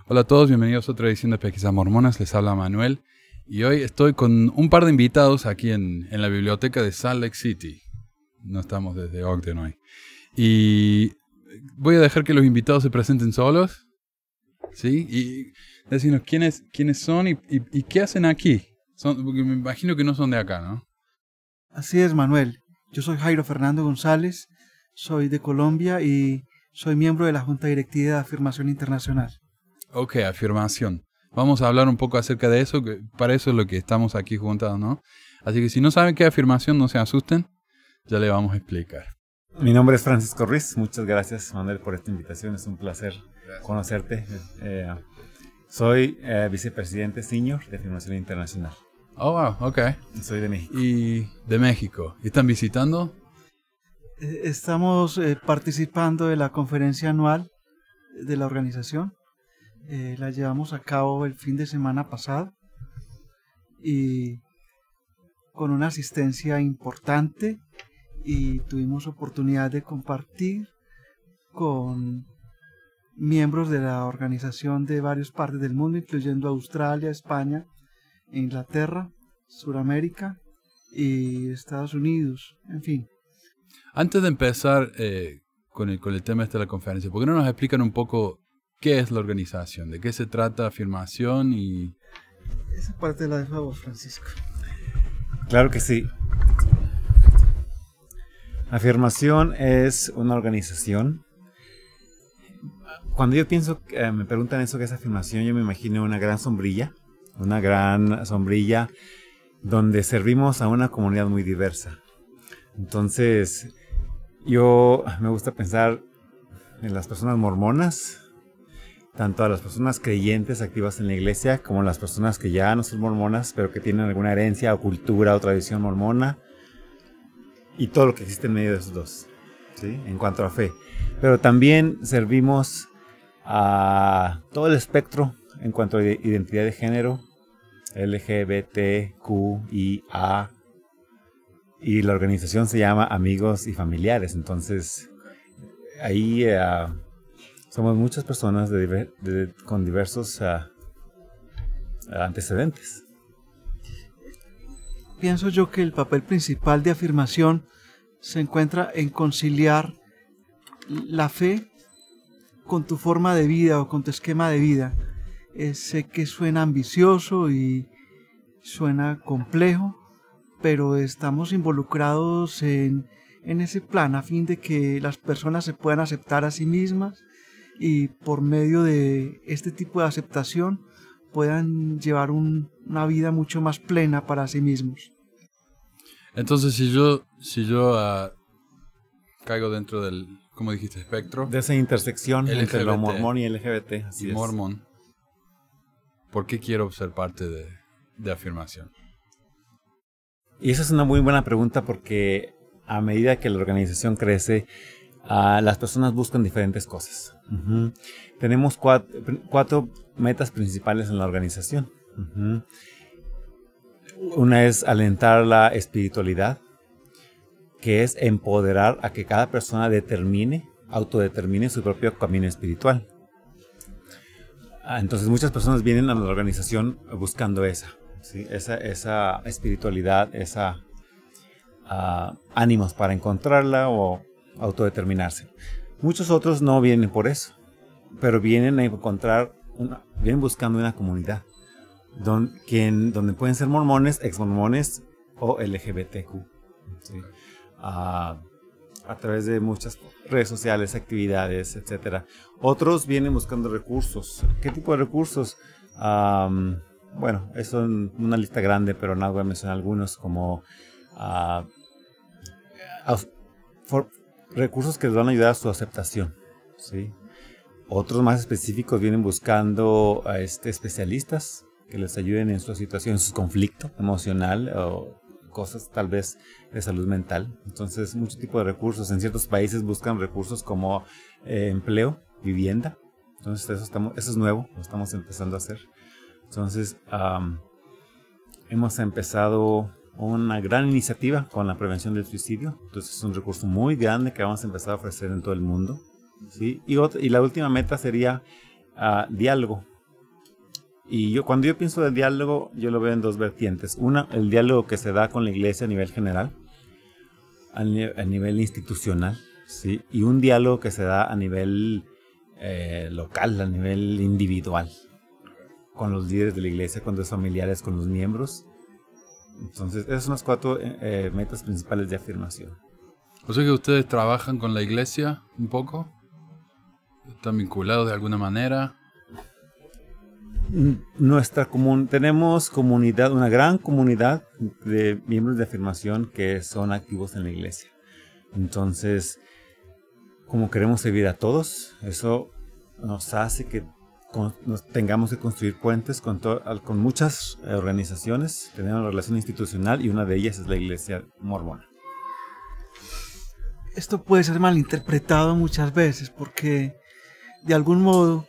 Hola a todos, bienvenidos a otra edición de Pesquisas Mormonas, les habla Manuel y hoy estoy con un par de invitados aquí en la biblioteca de Salt Lake City. No estamos desde Ogden hoy. Y voy a dejar que los invitados se presenten solos, ¿sí? Y decirnos quiénes son y qué hacen aquí. Porque me imagino que no son de acá, ¿no? Así es, Manuel. Yo soy Jairo Fernando González, soy de Colombia y soy miembro de la Junta Directiva de Afirmación Internacional. Ok, afirmación. Vamos a hablar un poco acerca de eso, que para eso es lo que estamos aquí juntados, ¿no? Así que si no saben qué es afirmación, no se asusten, ya le vamos a explicar. Mi nombre es Francisco Ruiz, muchas gracias Manuel por esta invitación, es un placer conocerte. Soy vicepresidente senior de Afirmación Internacional. Oh, wow, ok. Soy de México. Y de México. ¿Y están visitando? Estamos participando de la conferencia anual de la organización. La llevamos a cabo el fin de semana pasado y con una asistencia importante, y tuvimos oportunidad de compartir con miembros de la organización de varias partes del mundo, incluyendo Australia, España, Inglaterra, Suramérica y Estados Unidos, en fin. Antes de empezar con el tema de la conferencia, ¿por qué no nos explican un poco qué es la organización? ¿De qué se trata afirmación? Y esa parte la dejo a vos, Francisco. Claro que sí. Afirmación es una organización. Cuando yo pienso, me preguntan eso que es afirmación, yo me imagino una gran sombrilla donde servimos a una comunidad muy diversa. Entonces, yo me gusta pensar en las personas mormonas, tanto a las personas creyentes activas en la iglesia, como las personas que ya no son mormonas, pero que tienen alguna herencia o cultura o tradición mormona, y todo lo que existe en medio de esos dos, ¿sí? En cuanto a fe. Pero también servimos a todo el espectro en cuanto a identidad de género, LGBTQIA, y la organización se llama Amigos y Familiares. Entonces, ahí somos muchas personas con diversos antecedentes. Pienso yo que el papel principal de afirmación se encuentra en conciliar la fe con tu forma de vida o con tu esquema de vida. Sé que suena ambicioso y suena complejo, pero estamos involucrados en ese plan a fin de que las personas se puedan aceptar a sí mismas y por medio de este tipo de aceptación puedan llevar una vida mucho más plena para sí mismos. entonces, si yo caigo dentro del, ¿cómo dijiste? Espectro. De esa intersección LGBT, entre lo mormón y LGBT. Así y es. mormón, ¿por qué quiero ser parte de afirmación? Y esa es una muy buena pregunta, porque a medida que la organización crece, las personas buscan diferentes cosas. Tenemos cuatro metas principales en la organización. Una es alentar la espiritualidad, que es empoderar a que cada persona autodetermine su propio camino espiritual. Entonces muchas personas vienen a la organización buscando ¿sí? esa espiritualidad, ánimos para encontrarla o autodeterminarse. Muchos otros no vienen por eso, pero vienen vienen buscando una comunidad donde pueden ser mormones, exmormones o LGBTQ, ¿sí? A través de muchas redes sociales, actividades, etc. Otros vienen buscando recursos. ¿Qué tipo de recursos? Bueno, eso es una lista grande, pero nada, voy a mencionar algunos, como recursos que les van a ayudar a su aceptación, ¿sí? Otros más específicos vienen buscando a especialistas que les ayuden en su situación, en su conflicto emocional o cosas tal vez de salud mental. Entonces, mucho tipo de recursos. En ciertos países buscan recursos como empleo, vivienda. Entonces, eso es nuevo, lo estamos empezando a hacer. Entonces, hemos empezado una gran iniciativa con la prevención del suicidio. Entonces, es un recurso muy grande que vamos a empezar a ofrecer en todo el mundo, ¿sí? Y la última meta sería diálogo. Y cuando yo pienso del diálogo, yo lo veo en dos vertientes. Una, el diálogo que se da con la iglesia a nivel general, a nivel institucional, ¿sí? Y un diálogo que se da a nivel local, a nivel individual, con los líderes de la iglesia, con los familiares, con los miembros. Entonces, esas son las 4 metas principales de afirmación. O sea que ustedes trabajan con la iglesia un poco, están vinculados de alguna manera. Tenemos comunidad, una gran comunidad de miembros de afirmación que son activos en la iglesia. Entonces, como queremos servir a todos, eso nos hace que nos tengamos que construir puentes con muchas organizaciones. Tenemos una relación institucional y una de ellas es la iglesia mormona. Esto puede ser malinterpretado muchas veces porque de algún modo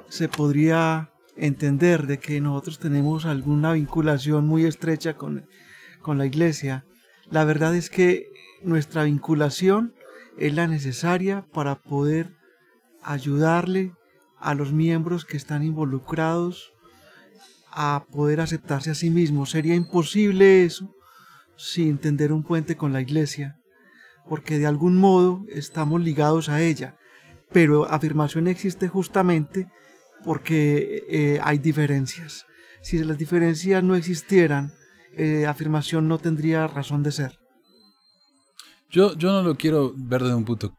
se podría entender de que nosotros tenemos alguna vinculación muy estrecha con la iglesia. La verdad es que nuestra vinculación es la necesaria para poder ayudarle a los miembros que están involucrados a poder aceptarse a sí mismos. Sería imposible eso sin tender un puente con la iglesia, porque de algún modo estamos ligados a ella. Pero afirmación existe justamente porque hay diferencias. Si las diferencias no existieran, afirmación no tendría razón de ser. Yo no lo quiero ver desde un punto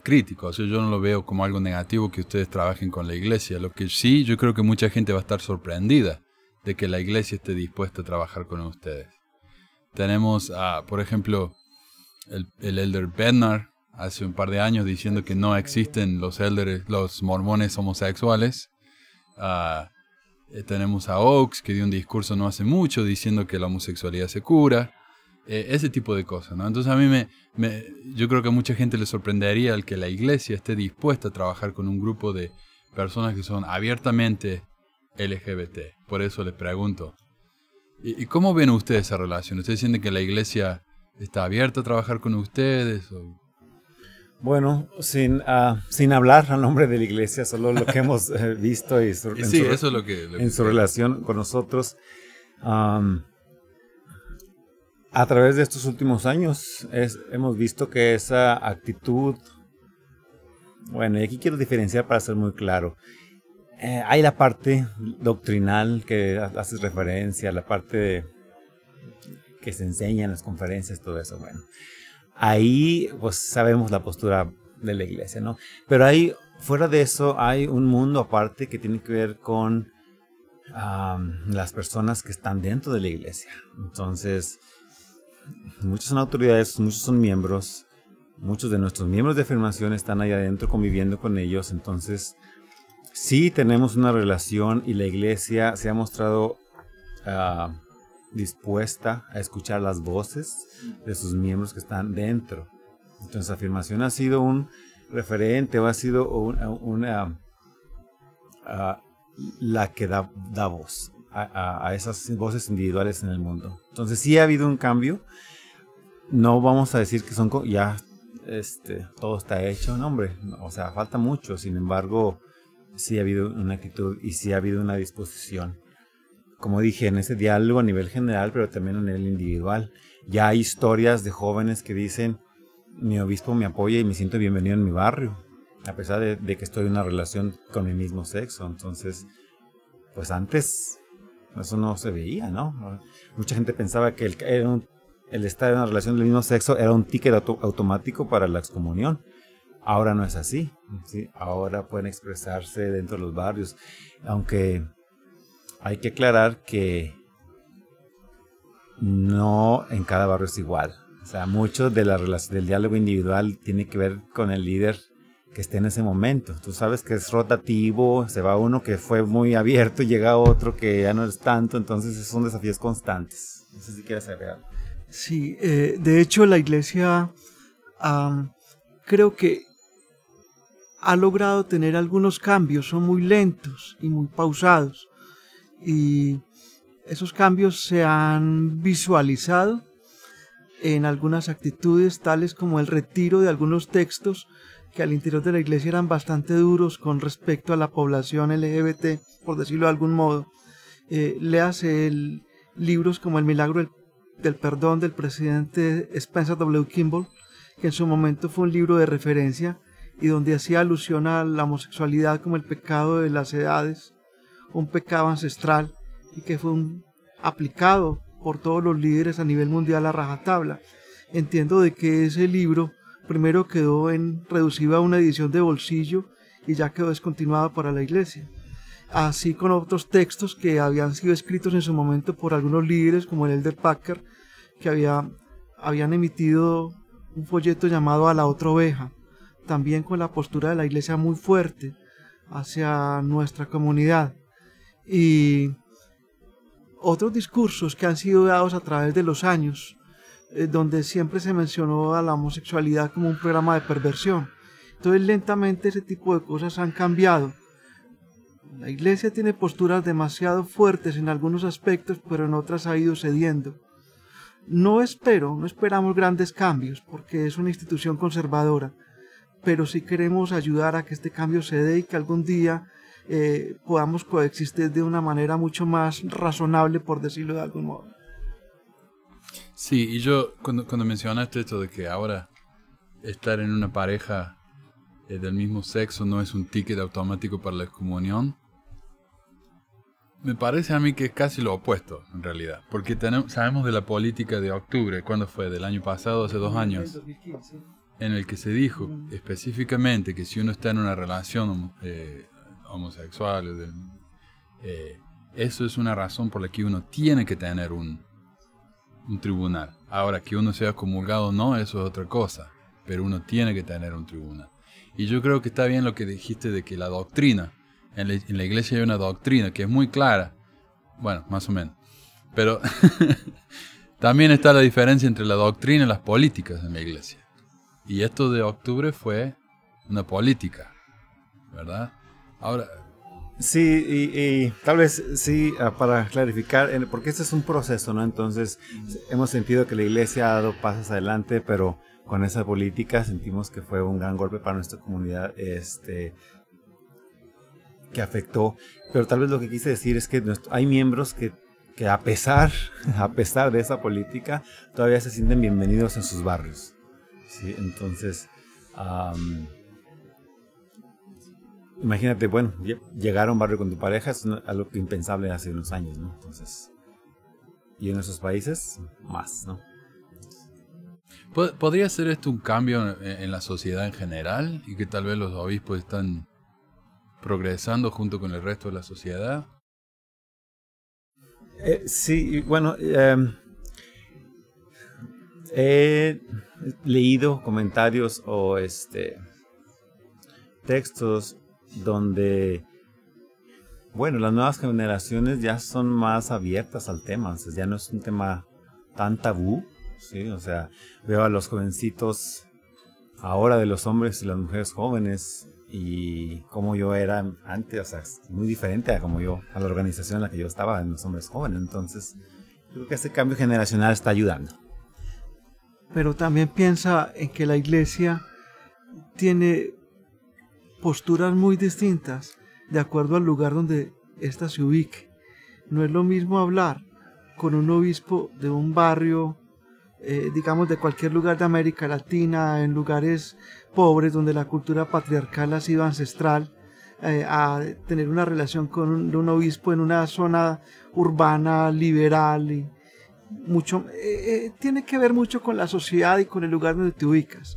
crítico, o sea, yo no lo veo como algo negativo que ustedes trabajen con la iglesia. Lo que sí, yo creo que mucha gente va a estar sorprendida de que la iglesia esté dispuesta a trabajar con ustedes. Tenemos, por ejemplo, el elder Bednar hace un par de años diciendo que no existen los mormones homosexuales. Tenemos a Oaks, que dio un discurso no hace mucho diciendo que la homosexualidad se cura. Ese tipo de cosas, ¿no? Entonces a mí yo creo que a mucha gente le sorprendería el que la iglesia esté dispuesta a trabajar con un grupo de personas que son abiertamente LGBT. Por eso les pregunto, ¿y cómo ven ustedes esa relación? ¿Ustedes sienten que la iglesia está abierta a trabajar con ustedes? Bueno, sin hablar a nombre de la iglesia, solo lo que hemos visto y en su relación con nosotros. A través de estos últimos años hemos visto que esa actitud, bueno, y aquí quiero diferenciar para ser muy claro. Hay la parte doctrinal que haces referencia, la parte que se enseña en las conferencias, todo eso, bueno. Ahí pues sabemos la postura de la iglesia, ¿no? Pero fuera de eso, hay un mundo aparte que tiene que ver con las personas que están dentro de la iglesia. Entonces, muchos son autoridades, muchos son miembros, muchos de nuestros miembros de afirmación están ahí adentro conviviendo con ellos. Entonces, sí tenemos una relación y la iglesia se ha mostrado dispuesta a escuchar las voces de sus miembros que están dentro. Entonces, afirmación ha sido un referente o ha sido la que da voz a esas voces individuales en el mundo. Entonces sí ha habido un cambio. No vamos a decir que son ya todo está hecho, no, hombre, o sea, falta mucho. Sin embargo, sí ha habido una actitud y sí ha habido una disposición, como dije, en ese diálogo a nivel general, pero también a nivel individual. Ya hay historias de jóvenes que dicen: mi obispo me apoya y me siento bienvenido en mi barrio, a pesar de que estoy en una relación con mi mismo sexo. Entonces, pues antes eso no se veía, ¿no? Mucha gente pensaba que el estar en una relación del mismo sexo era un ticket automático para la excomunión. Ahora no es así, ¿sí? Ahora pueden expresarse dentro de los barrios, aunque hay que aclarar que no en cada barrio es igual. O sea, mucho de del diálogo individual tiene que ver con el líder que esté en ese momento. Tú sabes que es rotativo, se va uno que fue muy abierto y llega otro que ya no es tanto, entonces son desafíos constantes. No sé si quieres agregar. Sí, de hecho la iglesia creo que ha logrado tener algunos cambios, son muy lentos y muy pausados, y esos cambios se han visualizado en algunas actitudes tales como el retiro de algunos textos que al interior de la iglesia eran bastante duros con respecto a la población LGBT, por decirlo de algún modo, Léase libros como El milagro del perdón del presidente Spencer W. Kimball, que en su momento fue un libro de referencia y donde hacía alusión a la homosexualidad como el pecado de las edades, un pecado ancestral y que fue aplicado por todos los líderes a nivel mundial a rajatabla. Entiendo de que ese libro primero quedó reducido a una edición de bolsillo y ya quedó descontinuado para la iglesia. Así con otros textos que habían sido escritos en su momento por algunos líderes como el Elder Packer, que habían emitido un folleto llamado A la otra oveja, también con la postura de la iglesia muy fuerte hacia nuestra comunidad. Y otros discursos que han sido dados a través de los años, donde siempre se mencionó a la homosexualidad como un programa de perversión. Entonces lentamente ese tipo de cosas han cambiado. La iglesia tiene posturas demasiado fuertes en algunos aspectos, pero en otras ha ido cediendo. No esperamos grandes cambios, porque es una institución conservadora, pero sí queremos ayudar a que este cambio se dé y que algún día podamos coexistir de una manera mucho más razonable, por decirlo de algún modo. Sí, y yo cuando mencionaste esto de que ahora estar en una pareja del mismo sexo no es un ticket automático para la excomunión, me parece a mí que es casi lo opuesto, en realidad. Porque sabemos de la política de octubre, ¿cuándo fue? ¿Del año pasado, hace 2 años? En el que se dijo específicamente que si uno está en una relación homosexual, eso es una razón por la que uno tiene que tener un tribunal. Ahora, que uno sea comulgado o no, eso es otra cosa. Pero uno tiene que tener un tribunal. Y yo creo que está bien lo que dijiste de que la doctrina, en la iglesia hay una doctrina que es muy clara. Bueno, más o menos. Pero también está la diferencia entre la doctrina y las políticas en la iglesia. Y esto de octubre fue una política, ¿verdad? Ahora... Sí, y tal vez sí, para clarificar, porque este es un proceso, ¿no? Entonces, hemos sentido que la iglesia ha dado pasos adelante, pero con esa política sentimos que fue un gran golpe para nuestra comunidad, que afectó. Pero tal vez lo que quise decir es que hay miembros que a pesar de esa política, todavía se sienten bienvenidos en sus barrios, ¿sí? Entonces, imagínate, bueno, llegar a un barrio con tu pareja es algo impensable hace unos años, ¿no? Entonces, y en esos países, más, ¿no? ¿Podría ser esto un cambio en la sociedad en general? Y que tal vez los obispos están progresando junto con el resto de la sociedad. Sí, bueno, he leído comentarios o textos donde, bueno, las nuevas generaciones ya son más abiertas al tema, o sea, ya no es un tema tan tabú, ¿sí? O sea, veo a los jovencitos ahora de los hombres y las mujeres jóvenes y como yo era antes, o sea, es muy diferente a la organización en la que yo estaba en los hombres jóvenes. Entonces, creo que este cambio generacional está ayudando. Pero también piensa en que la iglesia tiene posturas muy distintas de acuerdo al lugar donde ésta se ubique. No es lo mismo hablar con un obispo de un barrio, digamos de cualquier lugar de América Latina, en lugares pobres donde la cultura patriarcal ha sido ancestral, a tener una relación con un obispo en una zona urbana, liberal, y tiene que ver mucho con la sociedad y con el lugar donde te ubicas.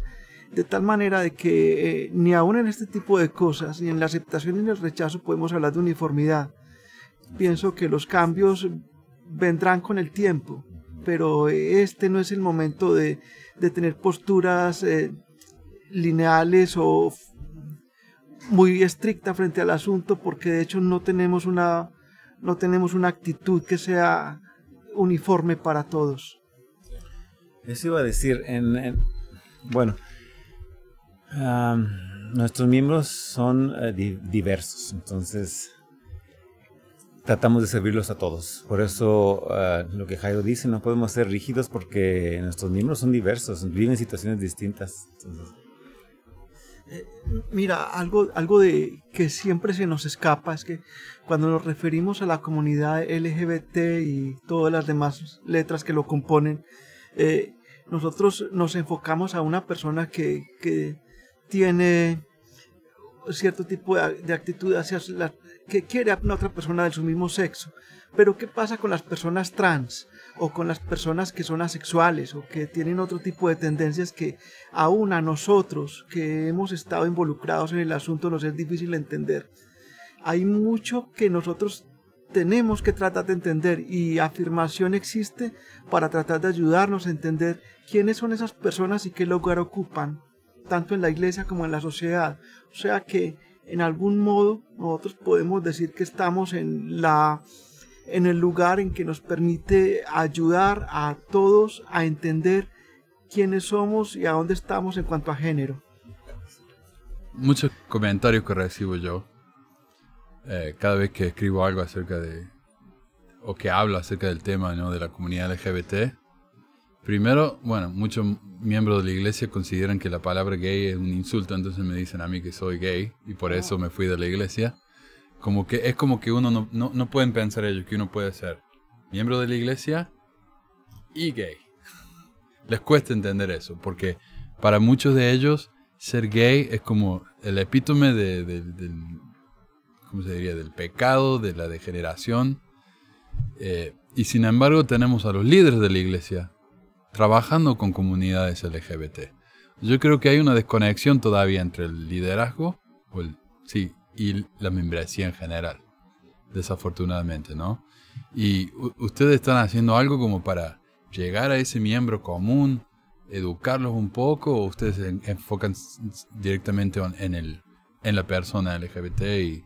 De tal manera de que ni aún en este tipo de cosas, ni en la aceptación ni en el rechazo podemos hablar de uniformidad. Pienso que los cambios vendrán con el tiempo, pero este no es el momento de tener posturas lineales o muy estrictas frente al asunto, porque de hecho no tenemos una actitud que sea uniforme para todos. Eso iba a decir, bueno, nuestros miembros son diversos, entonces tratamos de servirlos a todos. Por eso lo que Jairo dice, no podemos ser rígidos porque nuestros miembros son diversos, viven situaciones distintas. Entonces... Mira, algo de que siempre se nos escapa es que cuando nos referimos a la comunidad LGBT y todas las demás letras que lo componen, nosotros nos enfocamos a una persona que tiene cierto tipo de actitud hacia que quiere a una otra persona de su mismo sexo. Pero ¿qué pasa con las personas trans o con las personas que son asexuales o que tienen otro tipo de tendencias que aún a nosotros que hemos estado involucrados en el asunto nos es difícil entender? Hay mucho que nosotros tenemos que tratar de entender, y Afirmación existe para tratar de ayudarnos a entender quiénes son esas personas y qué lugar ocupan, tanto en la iglesia como en la sociedad. O sea que en algún modo nosotros podemos decir que estamos en el lugar en que nos permite ayudar a todos a entender quiénes somos y a dónde estamos en cuanto a género. Muchos comentarios que recibo yo cada vez que escribo algo acerca de, o que hablo acerca del tema, ¿no?, de la comunidad LGBT. Primero, bueno, muchos miembros de la iglesia consideran que la palabra gay es un insulto, entonces me dicen a mí que soy gay y por eso me fui de la iglesia. Es como que uno no pueden pensar ellos que uno puede ser miembro de la iglesia y gay. Les cuesta entender eso, porque para muchos de ellos ser gay es como el epítome ¿cómo se diría?, del pecado, de la degeneración. Y sin embargo tenemos a los líderes de la iglesia trabajando con comunidades LGBT. Yo creo que hay una desconexión todavía entre el liderazgo y la membresía en general, desafortunadamente, ¿no? Y ustedes están haciendo algo como para llegar a ese miembro común, educarlos un poco, o ustedes se enfocan directamente en la persona LGBT y...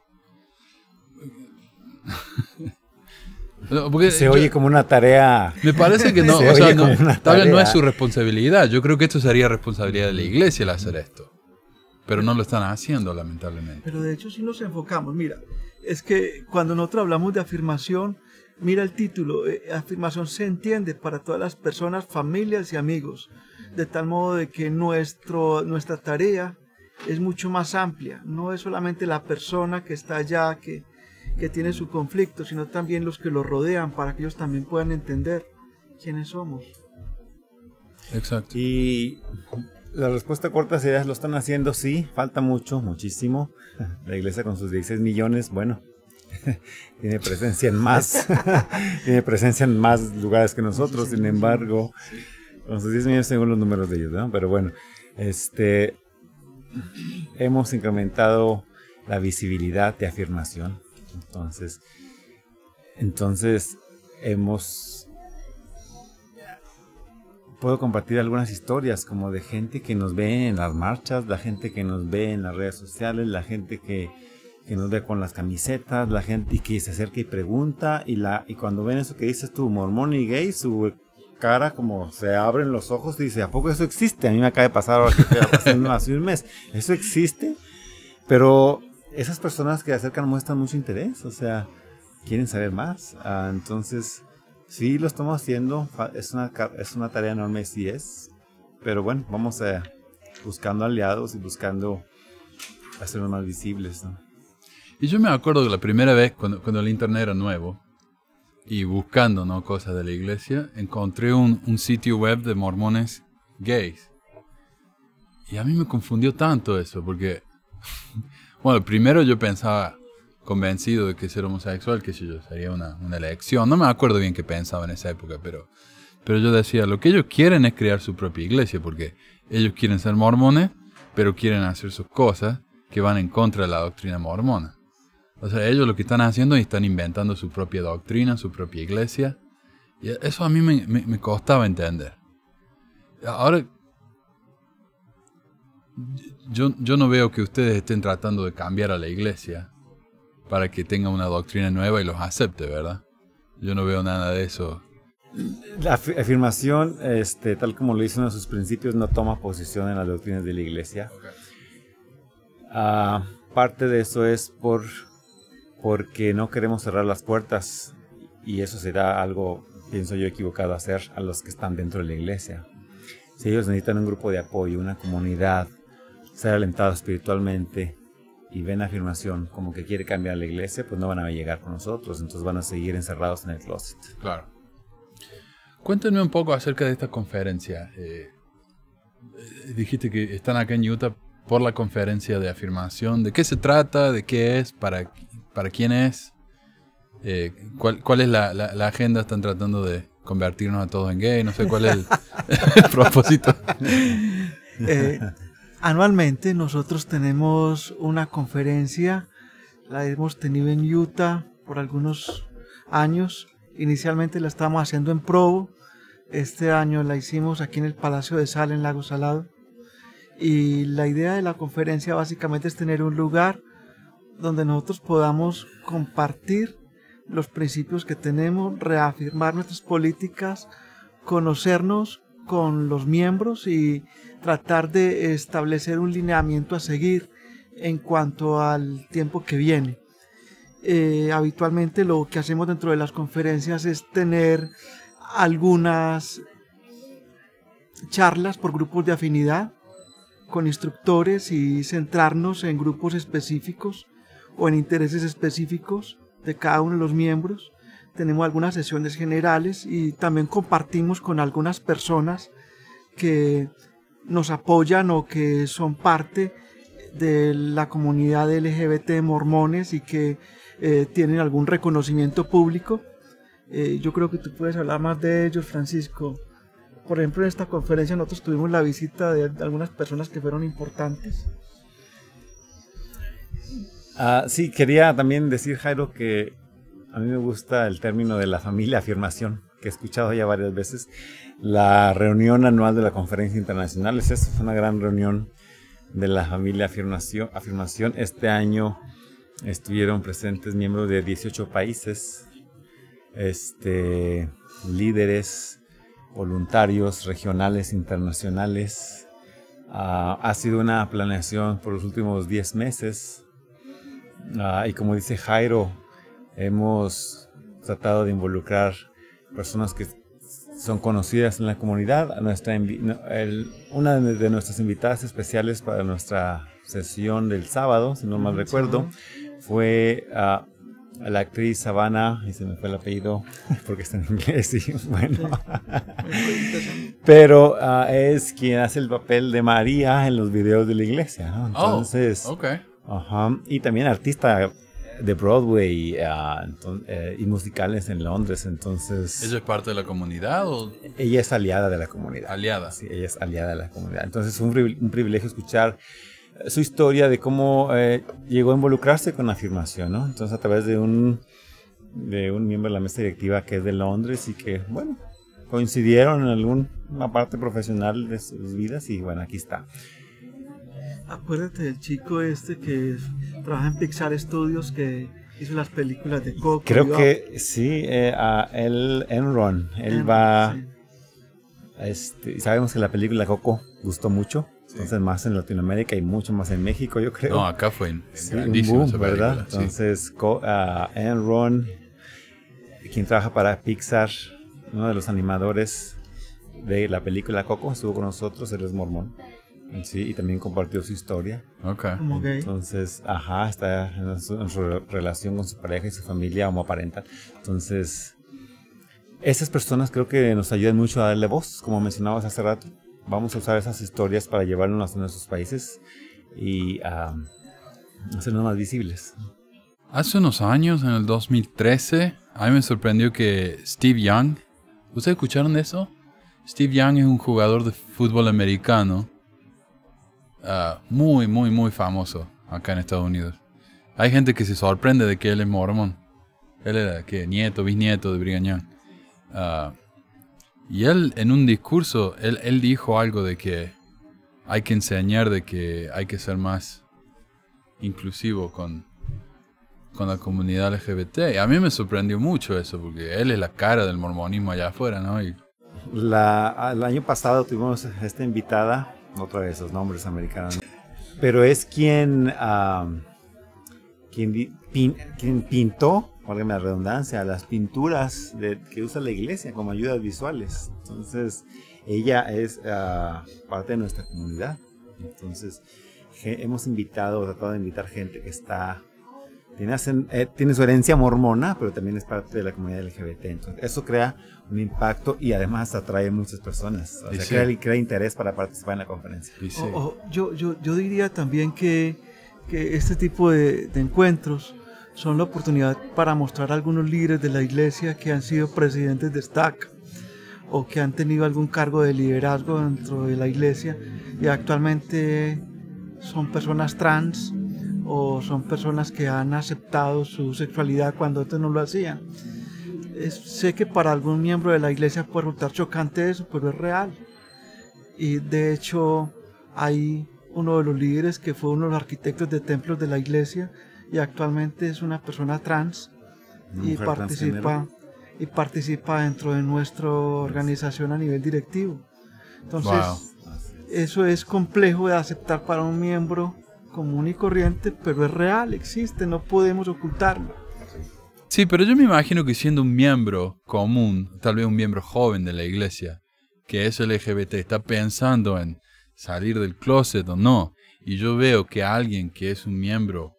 Porque se oye como una tarea. Me parece que no, o sea, tal vez no es su responsabilidad. Yo creo que esto sería responsabilidad de la iglesia el hacer esto. Pero no lo están haciendo, lamentablemente. Pero de hecho sí nos enfocamos. Mira, es que cuando nosotros hablamos de afirmación, mira el título. Afirmación se entiende para todas las personas, familias y amigos. De tal modo de que nuestra tarea es mucho más amplia. No es solamente la persona que está allá, que tiene su conflicto, sino también los que lo rodean, para que ellos también puedan entender quiénes somos. Exacto. Y la respuesta corta sería, lo están haciendo, sí, falta mucho, muchísimo. La iglesia con sus 16 millones, bueno, tiene presencia en más, tiene presencia en más lugares que nosotros, sin embargo, con sus 10 millones según los números de ellos, ¿no? Pero bueno, hemos incrementado la visibilidad de Afirmación. Entonces puedo compartir algunas historias como de gente que nos ve en las marchas, la gente que nos ve en las redes sociales, la gente que nos ve con las camisetas, la gente que se acerca y pregunta, y cuando ven eso que dices tú, mormón y gay, su cara como se abren los ojos y dice, ¿a poco eso existe? A mí me acaba de pasar ahora que estoy pasando hace un mes. ¿Eso existe? Pero esas personas que se acercan muestran mucho interés, o sea, quieren saber más. Entonces, sí lo estamos haciendo, es una tarea enorme, sí es, pero bueno, vamos buscando aliados y buscando hacerlos más visibles, ¿no? Y yo me acuerdo que la primera vez, cuando el internet era nuevo, y buscando, ¿no?, cosas de la iglesia, encontré un sitio web de mormones gays. Y a mí me confundió tanto eso, porque... Bueno, primero yo pensaba, convencido de que ser homosexual, que sería una elección. No me acuerdo bien qué pensaba en esa época, pero yo decía, lo que ellos quieren es crear su propia iglesia, porque ellos quieren ser mormones, pero quieren hacer sus cosas que van en contra de la doctrina mormona. O sea, ellos lo que están haciendo es están inventando su propia doctrina, su propia iglesia. Y eso a mí me costaba entender. Ahora... Yo no veo que ustedes estén tratando de cambiar a la iglesia para que tenga una doctrina nueva y los acepte, ¿verdad? Yo no veo nada de eso. La Afirmación, tal como lo hizo uno de sus principios, no toma posición en las doctrinas de la iglesia. Okay. Parte de eso es porque no queremos cerrar las puertas, y eso será algo, pienso yo, equivocado hacer a los que están dentro de la iglesia. Si ellos necesitan un grupo de apoyo, una comunidad, ser alentado espiritualmente y ven afirmación como que quiere cambiar la iglesia, pues no van a llegar con nosotros, entonces van a seguir encerrados en el closet. Claro. Cuéntenme un poco acerca de esta conferencia. Dijiste que están acá en Utah por la conferencia de afirmación. ¿De qué se trata? ¿De qué es? ¿Para quién es? ¿Cuál es la agenda? ¿Están tratando de convertirnos a todos en gay? No sé cuál es el propósito. Anualmente nosotros tenemos una conferencia, la hemos tenido en Utah por algunos años. Inicialmente la estábamos haciendo en Provo, este año la hicimos aquí en el Palacio de Sal en Lago Salado. Y la idea de la conferencia básicamente es tener un lugar donde nosotros podamos compartir los principios que tenemos, reafirmar nuestras políticas, conocernos con los miembros y tratar de establecer un lineamiento a seguir en cuanto al tiempo que viene. Habitualmente lo que hacemos dentro de las conferencias es tener algunas charlas por grupos de afinidad con instructores y centrarnos en grupos específicos o en intereses específicos de cada uno de los miembros. Tenemos algunas sesiones generales y también compartimos con algunas personas que nos apoyan o que son parte de la comunidad LGBT mormones y que tienen algún reconocimiento público. Yo creo que tú puedes hablar más de ellos, Francisco. Por ejemplo, en esta conferencia nosotros tuvimos la visita de algunas personas que fueron importantes. Sí, quería también decir, Jairo, que a mí me gusta el término de la familia afirmación, que he escuchado ya varias veces. La reunión anual de la Conferencia Internacional es eso, es una gran reunión de la familia afirmación. Este año estuvieron presentes miembros de 18 países, líderes, voluntarios regionales, internacionales. Ha sido una planeación por los últimos 10 meses. Y como dice Jairo, hemos tratado de involucrar personas que son conocidas en la comunidad. Una de nuestras invitadas especiales para nuestra sesión del sábado, si no mal recuerdo, fue la actriz Savannah, y se me fue el apellido porque está en inglés, y bueno. Pero es quien hace el papel de María en los videos de la iglesia, ¿no? Entonces, okay. Y también artista de Broadway y musicales en Londres. Entonces, ¿ella es parte de la comunidad o...? Ella es aliada de la comunidad. ¿Aliada? Sí, ella es aliada de la comunidad. Entonces es un privilegio escuchar su historia de cómo llegó a involucrarse con afirmación, ¿no? Entonces, a través de un miembro de la mesa directiva que es de Londres y que, bueno, coincidieron en alguna parte profesional de sus vidas y, bueno, aquí está. Acuérdate del chico que trabaja en Pixar Studios, que hizo las películas de Coco. Creo que sí, Enron. Él va... Sí. Sabemos que la película Coco gustó mucho. Sí. Entonces, más en Latinoamérica y mucho más en México, yo creo. No, acá fue grandísimo, ¿verdad? Sí. Entonces, Enron, quien trabaja para Pixar, uno de los animadores de la película Coco, estuvo con nosotros, él es mormón. Sí, y también compartió su historia. Okay. Entonces, está en su relación con su pareja y su familia homoparental. Entonces, esas personas creo que nos ayudan mucho a darle voz, como mencionabas hace rato. Vamos a usar esas historias para llevarnos a nuestros países y hacernos más visibles. Hace unos años, en el 2013, a mí me sorprendió que Steve Young... ¿Ustedes escucharon de eso? Steve Young es un jugador de fútbol americano muy, muy, muy famoso acá en Estados Unidos. Hay gente que se sorprende de que él es mormón. Él era nieto, bisnieto de Brigham Young. Y él, en un discurso, él dijo algo de que hay que enseñar, de que hay que ser más inclusivo con la comunidad LGBT. Y a mí me sorprendió mucho eso, porque él es la cara del mormonismo allá afuera, ¿no? Y el año pasado tuvimos esta invitada, otra de esos nombres americanos, pero es quien pintó, válgame la redundancia, las pinturas que usa la iglesia como ayudas visuales. Entonces, ella es parte de nuestra comunidad. Entonces, hemos invitado, tratado de invitar gente que tiene su herencia mormona, pero también es parte de la comunidad LGBT. Entonces, eso crea un impacto y además atrae muchas personas. O sea, crea interés para participar en la conferencia. Sí. Yo diría también que este tipo de encuentros son la oportunidad para mostrar a algunos líderes de la iglesia que han sido presidentes de STAC o que han tenido algún cargo de liderazgo dentro de la iglesia y actualmente son personas trans o son personas que han aceptado su sexualidad cuando antes no lo hacían. Sé que para algún miembro de la iglesia puede resultar chocante eso, pero es real. Y de hecho hay uno de los líderes que fue uno de los arquitectos de templos de la iglesia y actualmente es una persona trans y participa dentro de nuestra organización a nivel directivo. Entonces, eso es complejo de aceptar para un miembro común y corriente, pero es real, existe, no podemos ocultarlo. Sí, pero yo me imagino que siendo un miembro común, tal vez un miembro joven de la iglesia, que es LGBT, está pensando en salir del closet o no, y yo veo que alguien que es un miembro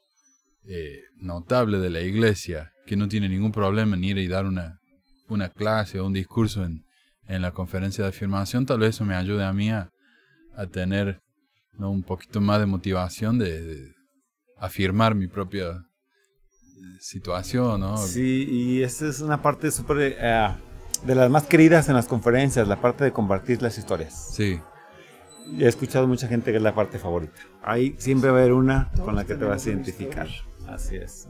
notable de la iglesia, que no tiene ningún problema en ir y dar una clase o un discurso en la conferencia de afirmación, tal vez eso me ayude a mí a tener, ¿no?, un poquito más de motivación de afirmar mi propia situación, ¿no? Sí, y esa es una parte súper de las más queridas en las conferencias, la parte de compartir las historias. Sí. He escuchado mucha gente que es la parte favorita. Ahí siempre va a haber una con la que te vas a identificar. Así es.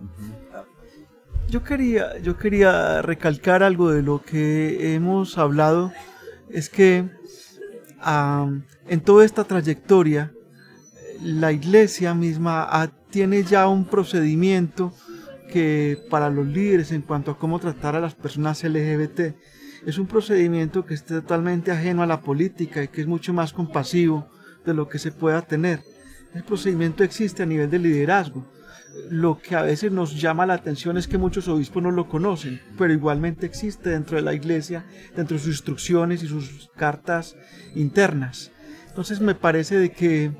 Yo quería recalcar algo de lo que hemos hablado, es que en toda esta trayectoria la iglesia misma tiene ya un procedimiento que para los líderes en cuanto a cómo tratar a las personas LGBT es un procedimiento que es totalmente ajeno a la política y que es mucho más compasivo de lo que se pueda tener. El procedimiento existe a nivel de liderazgo. Lo que a veces nos llama la atención es que muchos obispos no lo conocen, pero igualmente existe dentro de la iglesia, dentro de sus instrucciones y sus cartas internas. Entonces me parece de que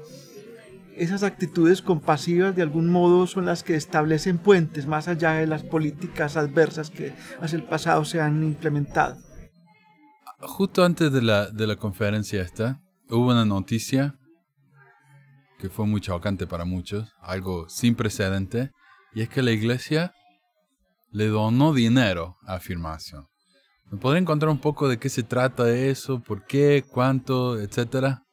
esas actitudes compasivas de algún modo son las que establecen puentes más allá de las políticas adversas que hacia el pasado se han implementado. Justo antes de la conferencia hubo una noticia que fue muy chocante para muchos, algo sin precedente, y es que la iglesia le donó dinero a Afirmación. ¿Me podría contar un poco de qué se trata de eso, por qué, cuánto, etcétera?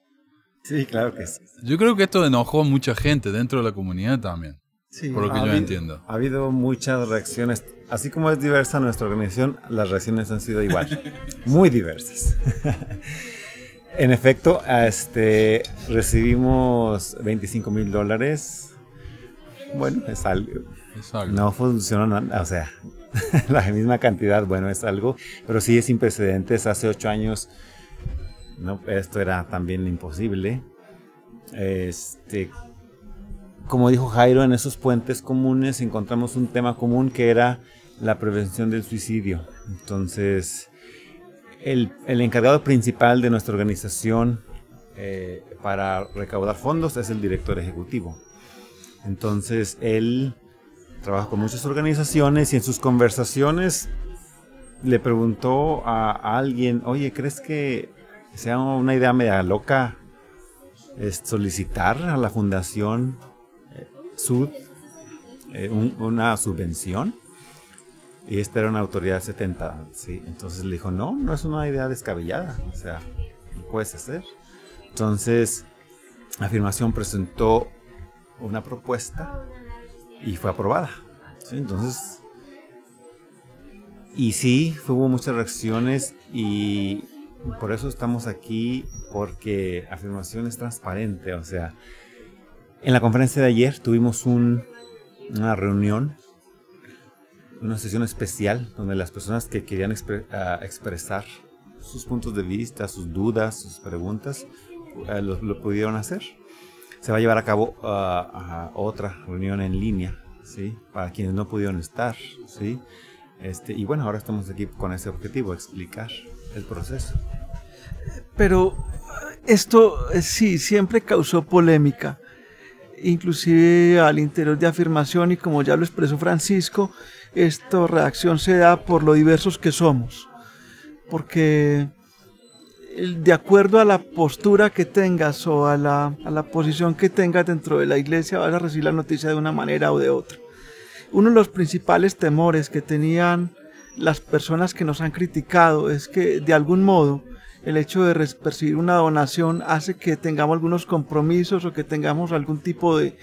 Sí, claro que sí. Yo creo que esto enojó a mucha gente dentro de la comunidad también, sí, por lo que yo entiendo. Ha habido muchas reacciones. Así como es diversa nuestra organización, las reacciones han sido igual, muy diversas. En efecto, recibimos $25,000. Bueno, es algo. No funcionó, o sea, la misma cantidad, bueno, es algo, pero sí es sin precedentes. Hace 8 años, no, esto era también imposible. Como dijo Jairo, en esos puentes comunes encontramos un tema común que era la prevención del suicidio. Entonces, el encargado principal de nuestra organización para recaudar fondos es el director ejecutivo. Entonces, él trabaja con muchas organizaciones y en sus conversaciones le preguntó a alguien, oye, ¿crees que sea una idea media loca solicitar a la Fundación Sud una subvención? Y esta era una autoridad 70, ¿sí? Entonces le dijo, no es una idea descabellada, o sea, lo puedes hacer. Entonces, Afirmación presentó una propuesta y fue aprobada, ¿sí? Entonces, y sí, hubo muchas reacciones y por eso estamos aquí, porque Afirmación es transparente. O sea, en la conferencia de ayer tuvimos una reunión, una sesión especial donde las personas que querían expresar sus puntos de vista, sus dudas, sus preguntas, lo pudieron hacer. Se va a llevar a cabo otra reunión en línea, ¿sí?, para quienes no pudieron estar, ¿sí? Y bueno, ahora estamos aquí con ese objetivo, explicar el proceso. Pero esto sí siempre causó polémica. inclusive al interior de afirmación, y como ya lo expresó Francisco, esta reacción se da por lo diversos que somos, porque de acuerdo a la postura que tengas o a la posición que tengas dentro de la iglesia, vas a recibir la noticia de una manera o de otra. Uno de los principales temores que tenían las personas que nos han criticado es que de algún modo el hecho de percibir una donación hace que tengamos algunos compromisos o que tengamos algún tipo de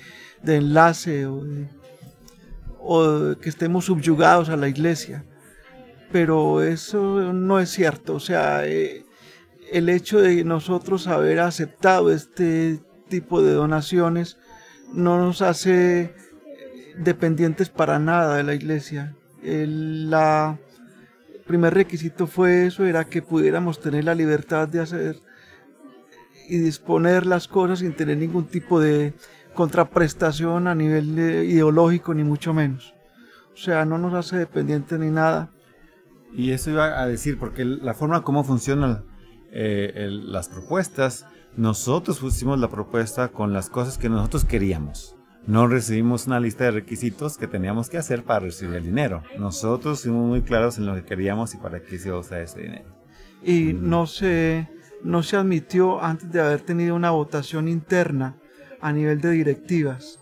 enlace o que estemos subyugados a la iglesia. Pero eso no es cierto. O sea, el hecho de nosotros haber aceptado este tipo de donaciones no nos hace dependientes para nada de la iglesia. El primer requisito fue eso, era que pudiéramos tener la libertad de hacer y disponer las cosas sin tener ningún tipo de contraprestación a nivel ideológico, ni mucho menos. O sea, no nos hace dependientes ni nada. Y eso iba a decir, porque la forma como funcionan las propuestas, nosotros pusimos la propuesta con las cosas que nosotros queríamos. No recibimos una lista de requisitos que teníamos que hacer para recibir el dinero. Nosotros fuimos muy claros en lo que queríamos y para qué se usa ese dinero. Y no se admitió antes de haber tenido una votación interna a nivel de directivas.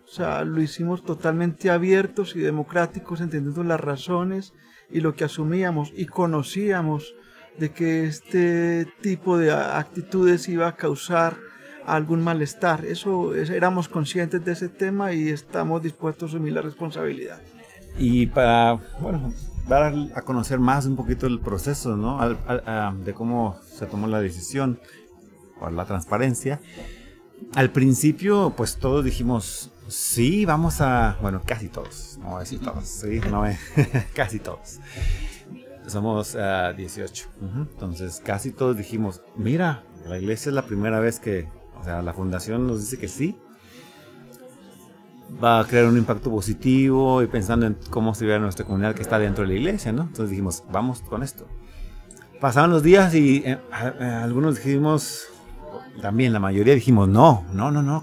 O sea, lo hicimos totalmente abiertos y democráticos, entendiendo las razones y lo que asumíamos y conocíamos de que este tipo de actitudes iba a causar algún malestar. Éramos conscientes de ese tema y estamos dispuestos a asumir la responsabilidad. Y para, bueno, dar a conocer más un poquito el proceso, ¿no? De cómo se tomó la decisión por la transparencia. Al principio, pues todos dijimos, sí, vamos a, bueno, casi todos, no voy a decir todos, sí, no, casi todos. Somos 18, entonces casi todos dijimos, mira, la iglesia es la primera vez que, o sea, la fundación nos dice que sí, va a crear un impacto positivo y pensando en cómo se ve nuestra comunidad que está dentro de la iglesia, ¿no? Entonces dijimos, vamos con esto. Pasaban los días y algunos dijimos, también la mayoría dijimos, no,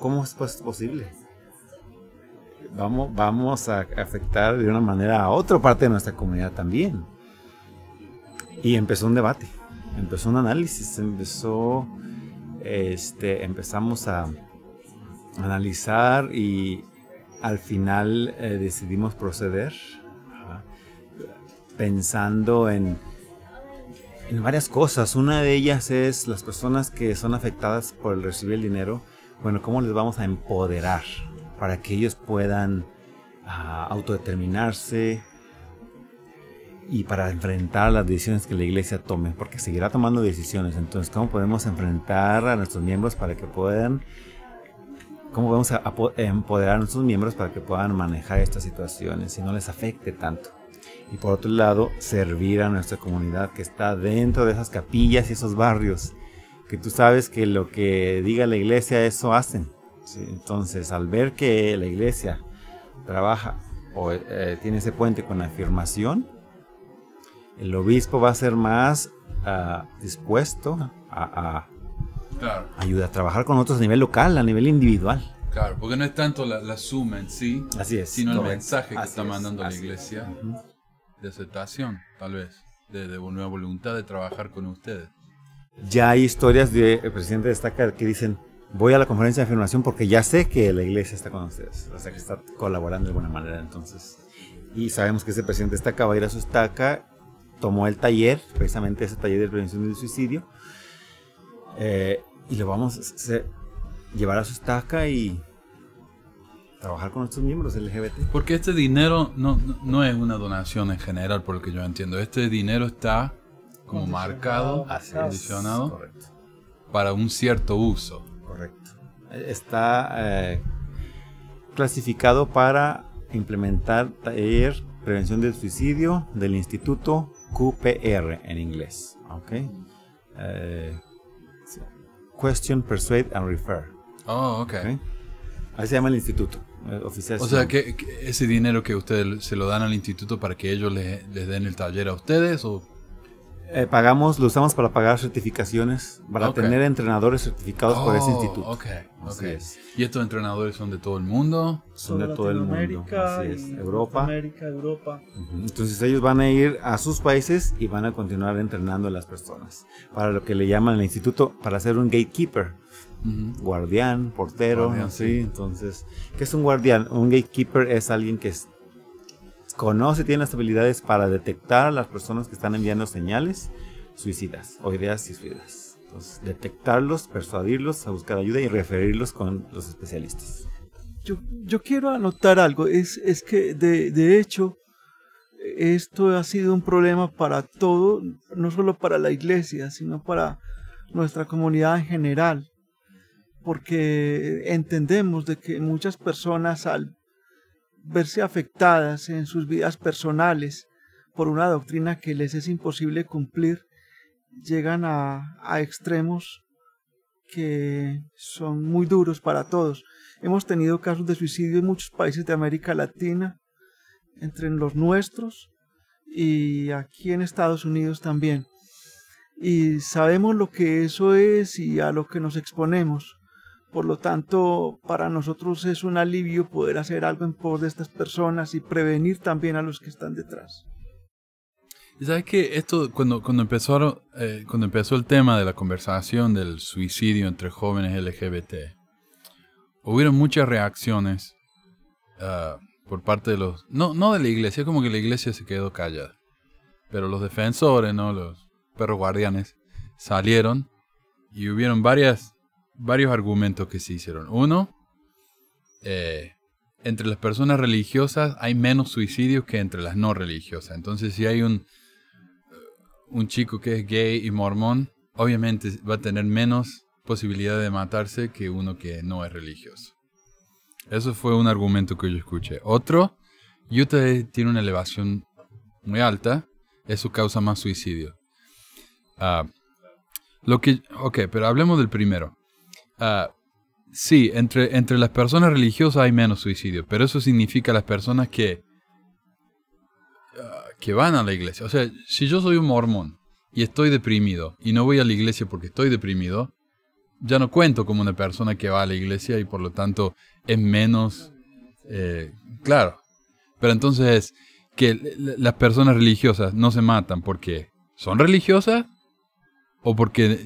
¿cómo es posible? Vamos a afectar de una manera a otra parte de nuestra comunidad también. Y empezó un debate, empezó un análisis, empezamos a analizar y al final decidimos proceder pensando en varias cosas. Una de ellas es las personas que son afectadas por el recibir el dinero, bueno, ¿cómo les vamos a empoderar para que ellos puedan autodeterminarse y para enfrentar las decisiones que la iglesia tome? Porque seguirá tomando decisiones. Entonces, ¿cómo podemos enfrentar a nuestros miembros para que puedan, cómo vamos a empoderar a nuestros miembros para que puedan manejar estas situaciones y no les afecte tanto? Y por otro lado, servir a nuestra comunidad que está dentro de esas capillas y esos barrios, que tú sabes que lo que diga la iglesia, eso hacen. ¿Sí? Entonces, al ver que la iglesia trabaja o tiene ese puente con la afirmación, el obispo va a ser más dispuesto a ayudar a trabajar con otros a nivel local, a nivel individual. Claro, porque no es tanto la suma en sí, así es, sino correcto. El mensaje que Así está mandando la es. iglesia, de aceptación, tal vez, de una voluntad de trabajar con ustedes. Ya hay historias del presidente de Estaca que dicen, voy a la conferencia de afirmación porque ya sé que la iglesia está con ustedes, o sea que está colaborando de alguna manera. Entonces, y sabemos que ese presidente de Estaca va a ir a su Estaca, tomó el taller, precisamente ese taller de prevención del suicidio, y lo vamos a llevar a su Estaca y trabajar con nuestros miembros LGBT. Porque este dinero no es una donación en general, por lo que yo entiendo. Este dinero está como marcado, condicionado para un cierto uso. Correcto. Está clasificado para implementar taller prevención del suicidio del Instituto QPR en inglés. Okay. Question, Persuade and Refer. Oh, okay. Así se llama el instituto. Oficial. O sea, que ese dinero que ustedes se lo dan al instituto para que ellos les den el taller a ustedes, o Lo usamos para pagar certificaciones, para tener entrenadores certificados por ese instituto. Así es. ¿Y estos entrenadores son de todo el mundo? Son de todo el mundo. Así es. Europa. Europa. Entonces ellos van a ir a sus países y van a continuar entrenando a las personas. Para lo que le llaman el instituto, para ser un gatekeeper. Guardián, portero, sí. Entonces, ¿qué es un guardián? Un gatekeeper es alguien que tiene las habilidades para detectar a las personas que están enviando señales suicidas o ideas suicidas. Entonces, detectarlos, persuadirlos a buscar ayuda y referirlos con los especialistas. Yo quiero anotar algo, es que de hecho esto ha sido un problema para todo, no solo para la iglesia, sino para nuestra comunidad en general, porque entendemos de que muchas personas al verse afectadas en sus vidas personales por una doctrina que les es imposible cumplir, llegan a extremos que son muy duros para todos. Hemos tenido casos de suicidio en muchos países de América Latina, entre los nuestros y aquí en Estados Unidos también. Y sabemos lo que eso es y a lo que nos exponemos. Por lo tanto, para nosotros es un alivio poder hacer algo en pos de estas personas y prevenir también a los que están detrás. Y sabes que esto, cuando empezó el tema de la conversación del suicidio entre jóvenes LGBT, hubieron muchas reacciones por parte de los... No de la iglesia, como que la iglesia se quedó callada. Pero los defensores, ¿no? Los perros guardianes, salieron y hubieron varios argumentos que se hicieron. Uno, entre las personas religiosas hay menos suicidios que entre las no religiosas. Entonces, si hay un chico que es gay y mormón, obviamente va a tener menos posibilidad de matarse que uno que no es religioso. Eso fue un argumento que yo escuché. Otro, Utah tiene una elevación muy alta, eso causa más suicidio. Pero hablemos del primero. Sí, entre las personas religiosas hay menos suicidio, pero eso significa las personas que van a la iglesia. O sea, si yo soy un mormón y estoy deprimido y no voy a la iglesia porque estoy deprimido, ya no cuento como una persona que va a la iglesia y por lo tanto es menos... claro, pero entonces que las personas religiosas no se matan porque son religiosas o porque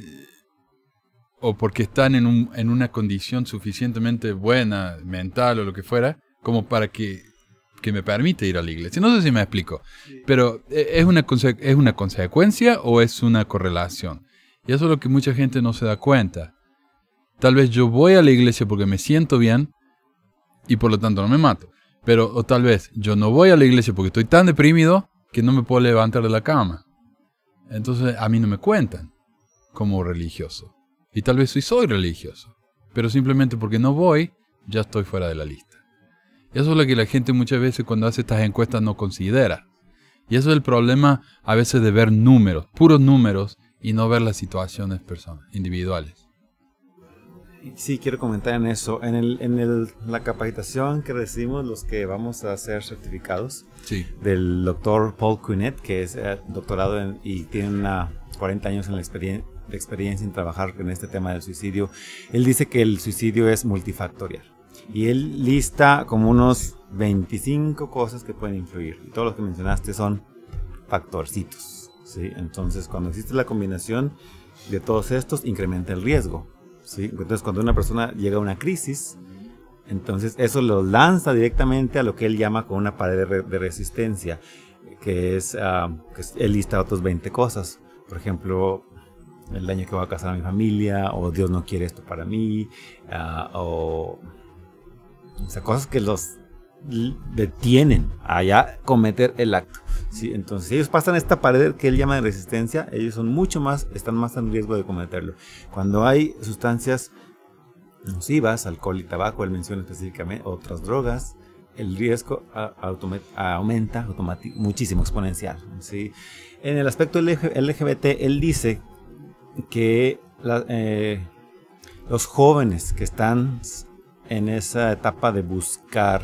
están en una condición suficientemente buena, mental o lo que fuera, como para que me permite ir a la iglesia. No sé si me explico, pero ¿es una consecuencia o es una correlación? Y eso es lo que mucha gente no se da cuenta. Tal vez yo voy a la iglesia porque me siento bien y por lo tanto no me mato. O tal vez yo no voy a la iglesia porque estoy tan deprimido que no me puedo levantar de la cama. Entonces a mí no me cuentan como religioso. Y tal vez soy religioso, pero simplemente porque no voy, ya estoy fuera de la lista. Y eso es lo que la gente muchas veces cuando hace estas encuestas no considera. Y eso es el problema a veces de ver números, puros números, y no ver las situaciones individuales. Sí, quiero comentar en eso. La capacitación que recibimos los que vamos a ser certificados, sí, del doctor Paul Quinet, que es doctorado y tiene 40 años en la experiencia en trabajar con este tema del suicidio. Él dice que el suicidio es multifactorial y él lista como unos 25 cosas que pueden influir, y todos los que mencionaste son factorcitos, ¿sí? Entonces cuando existe la combinación de todos estos, incrementa el riesgo, ¿sí? Entonces cuando una persona llega a una crisis, entonces eso lo lanza directamente a lo que él llama con una pared de resistencia, que él lista otros 20 cosas. Por ejemplo, el daño que va a causar a mi familia, o Dios no quiere esto para mí, o sea, cosas que los detienen a ya cometer el acto, ¿sí? Entonces, si ellos pasan esta pared que él llama de resistencia, ellos están más en riesgo de cometerlo. Cuando hay sustancias nocivas, alcohol y tabaco, él menciona específicamente otras drogas, el riesgo aumenta muchísimo, exponencial, ¿sí? En el aspecto LGBT, él dice que los jóvenes que están en esa etapa de buscar,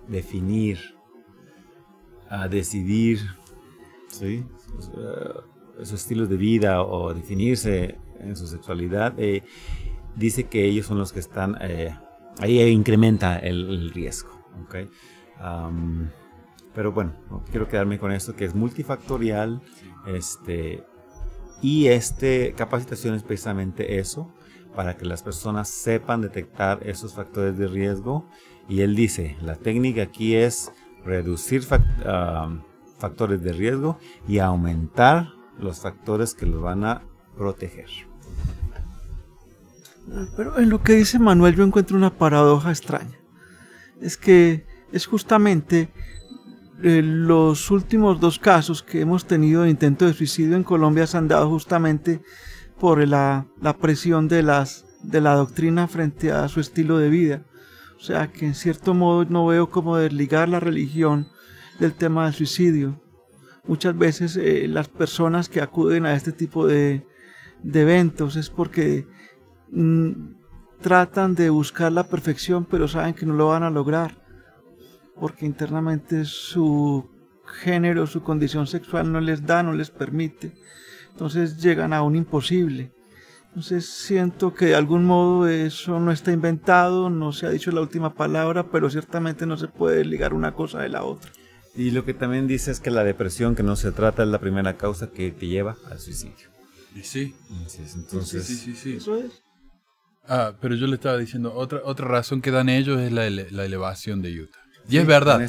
definir, decidir, ¿sí? sus estilos de vida o definirse en su sexualidad, dice que ellos son los que están, ahí incrementa el riesgo. ¿Okay? Pero bueno, no quiero quedarme con esto, que es multifactorial, y capacitación es precisamente eso, para que las personas sepan detectar esos factores de riesgo. Y él dice, la técnica aquí es reducir factores de riesgo y aumentar los factores que los van a proteger. Pero en lo que dice Manuel yo encuentro una paradoja extraña. Es que es justamente los últimos 2 casos que hemos tenido de intento de suicidio en Colombia se han dado justamente por la presión de la doctrina frente a su estilo de vida. O sea que en cierto modo no veo cómo desligar la religión del tema del suicidio. Muchas veces las personas que acuden a este tipo de eventos es porque tratan de buscar la perfección, pero saben que no lo van a lograr, porque internamente su género, su condición sexual no les permite. Entonces llegan a un imposible. Entonces siento que de algún modo eso no está inventado, no se ha dicho la última palabra, pero ciertamente no se puede ligar una cosa de la otra. Y lo que también dice es que la depresión que no se trata es la primera causa que te lleva al suicidio. Y sí. Entonces, Sí. Eso es. Pero yo le estaba diciendo, otra razón que dan ellos es la elevación de Utah. Y es verdad.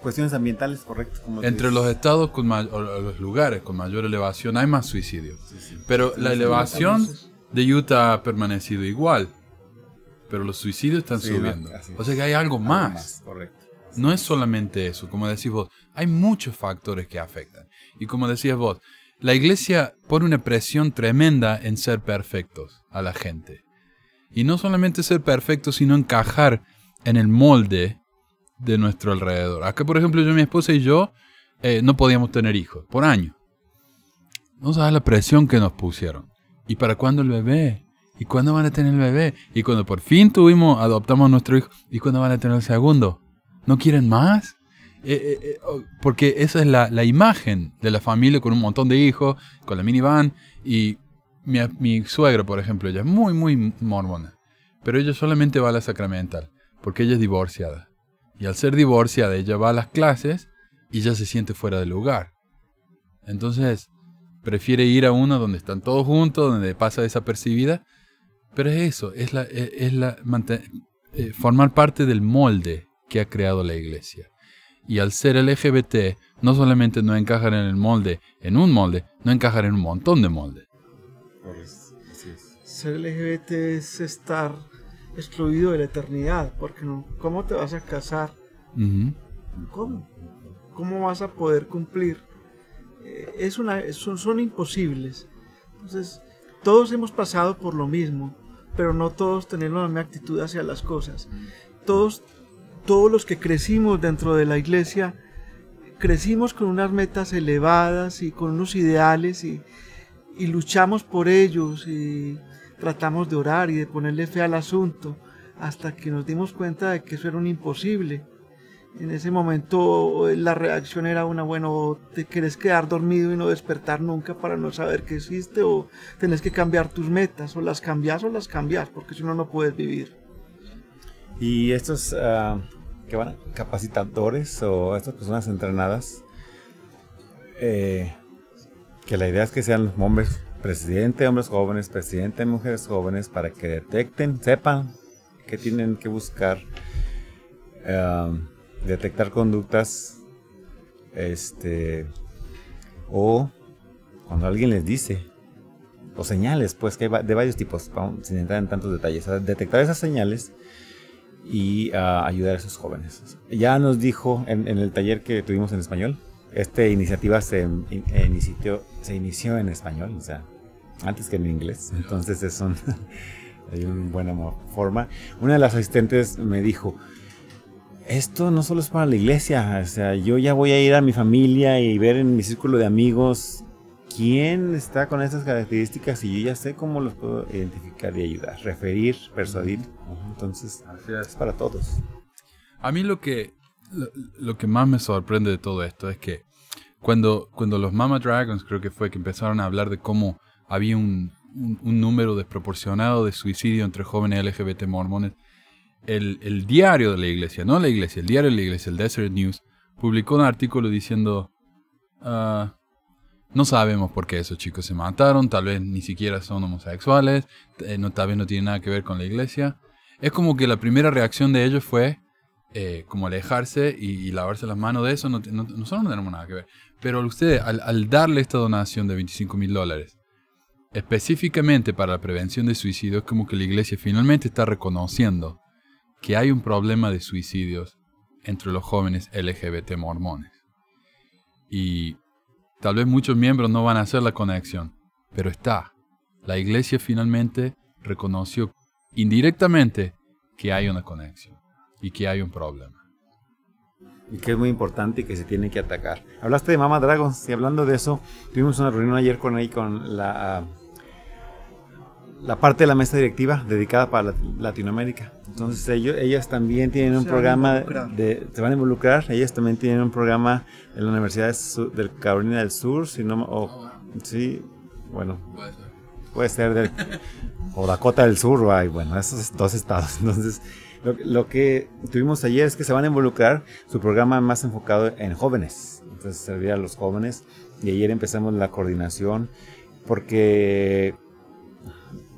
Cuestiones ambientales, correcto. Entre los estados o los lugares con mayor elevación hay más suicidio. Pero la elevación de Utah ha permanecido igual. Pero los suicidios están subiendo. O sea que hay algo más. Correcto. No es solamente eso, como decís vos, hay muchos factores que afectan. Y como decías vos, la iglesia pone una presión tremenda en ser perfectos a la gente. Y no solamente ser perfectos, sino encajar en el molde de nuestro alrededor. Acá, por ejemplo, mi esposa y yo no podíamos tener hijos por años. No sabes la presión que nos pusieron. ¿Y para cuándo el bebé? ¿Y cuándo van a tener el bebé? Y cuando por fin adoptamos a nuestro hijo, ¿y cuándo van a tener el segundo? ¿No quieren más? Porque esa es la imagen de la familia con un montón de hijos, con la minivan. Y mi suegra, por ejemplo, ella es muy, muy mormona. Pero ella solamente va a la sacramental, porque ella es divorciada. Y al ser divorciada, ella va a las clases y ya se siente fuera del lugar. Entonces, prefiere ir a uno donde están todos juntos, donde pasa desapercibida. Pero es eso, formar parte del molde que ha creado la iglesia. Y al ser LGBT, no solamente no encajar en el molde, no encajar en un montón de moldes. Ser LGBT es estar excluido de la eternidad, porque ¿cómo te vas a casar? Uh-huh. ¿Cómo vas a poder cumplir? Son imposibles. Entonces, todos hemos pasado por lo mismo, pero no todos tenemos la misma actitud hacia las cosas. Todos los que crecimos dentro de la iglesia, crecimos con unas metas elevadas y con unos ideales y luchamos por ellos y tratamos de orar y de ponerle fe al asunto hasta que nos dimos cuenta de que eso era un imposible. En ese momento la reacción era bueno, te querés quedar dormido y no despertar nunca para no saber que existe, o tenés que cambiar tus metas, o las cambiás, porque si no, no puedes vivir. Y estos capacitadores o estas personas entrenadas, que la idea es que sean hombres presidente de hombres jóvenes, presidente de mujeres jóvenes, para que detecten, sepan que tienen que buscar, detectar conductas, o cuando alguien les dice, o señales, pues que hay de varios tipos, sin entrar en tantos detalles, detectar esas señales y ayudar a esos jóvenes. Ya nos dijo en el taller que tuvimos en español, esta iniciativa se inició en español, o sea, antes que en inglés, entonces es una buena forma. Una de las asistentes me dijo, esto no solo es para la iglesia, o sea, yo ya voy a ir a mi familia y ver en mi círculo de amigos quién está con estas características y yo ya sé cómo los puedo identificar y ayudar, referir, persuadir. Entonces, es para todos. A mí lo que más me sorprende de todo esto es que Cuando los Mama Dragons, creo que fue, que empezaron a hablar de cómo había un número desproporcionado de suicidio entre jóvenes LGBT mormones, el diario de la iglesia, no la iglesia, el diario de la iglesia, el Desert News, publicó un artículo diciendo, no sabemos por qué esos chicos se mataron, tal vez ni siquiera son homosexuales, tal vez no tiene nada que ver con la iglesia. Es como que la primera reacción de ellos fue como alejarse y lavarse las manos de eso. Nosotros no tenemos nada que ver. Pero ustedes, al darle esta donación de $25,000, específicamente para la prevención de suicidio, es como que la iglesia finalmente está reconociendo que hay un problema de suicidios entre los jóvenes LGBT mormones. Y tal vez muchos miembros no van a hacer la conexión, pero está. La iglesia finalmente reconoció indirectamente que hay una conexión y que hay un problema. Y que es muy importante y que se tiene que atacar. Hablaste de Mama Dragons y hablando de eso, tuvimos una reunión ayer con la parte de la mesa directiva dedicada para Latinoamérica. Entonces ellas también tienen un programa se van a involucrar. Ellas también tienen un programa en la Universidad de Carolina del Sur, si no, sí, bueno, puede ser o Dakota del Sur, bueno, esos dos estados. Entonces, lo que tuvimos ayer es que se van a involucrar, su programa más enfocado en jóvenes, entonces servir a los jóvenes, y ayer empezamos la coordinación, porque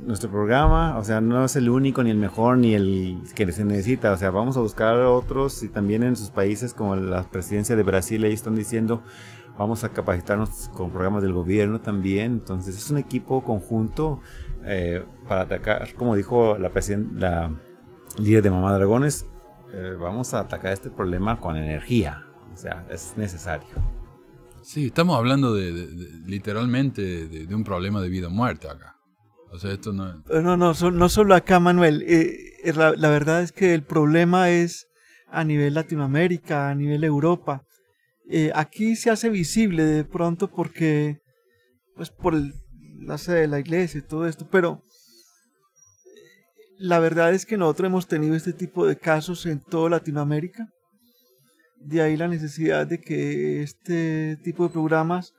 nuestro programa, o sea, no es el único, ni el mejor, ni el que se necesita, o sea, vamos a buscar otros, y también en sus países, como la presidencia de Brasil, ahí están diciendo, vamos a capacitarnos con programas del gobierno también, entonces es un equipo conjunto para atacar, como dijo la líder de Mama Dragones, vamos a atacar este problema con energía, o sea, es necesario. Sí, estamos hablando literalmente de un problema de vida o muerte acá. O sea, esto no... No solo acá, Manuel. La verdad es que el problema es a nivel Latinoamérica, a nivel Europa. Aquí se hace visible de pronto porque, pues por la sede de la iglesia y todo esto, pero la verdad es que nosotros hemos tenido este tipo de casos en toda Latinoamérica. De ahí la necesidad de que este tipo de programas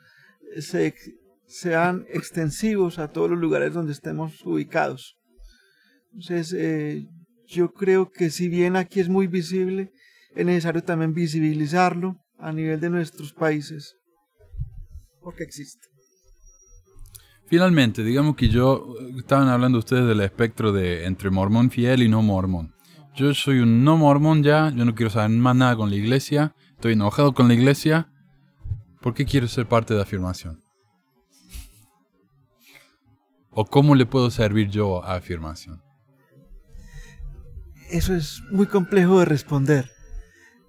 sean extensivos a todos los lugares donde estemos ubicados. Entonces, yo creo que si bien aquí es muy visible, es necesario también visibilizarlo a nivel de nuestros países, porque existe. Finalmente, digamos que estaban hablando ustedes del espectro de entre mormón fiel y no mormón. Yo soy un no mormón ya, yo no quiero saber más nada con la iglesia, estoy enojado con la iglesia. ¿Por qué quiero ser parte de Afirmación? ¿O cómo le puedo servir yo a Afirmación? Eso es muy complejo de responder,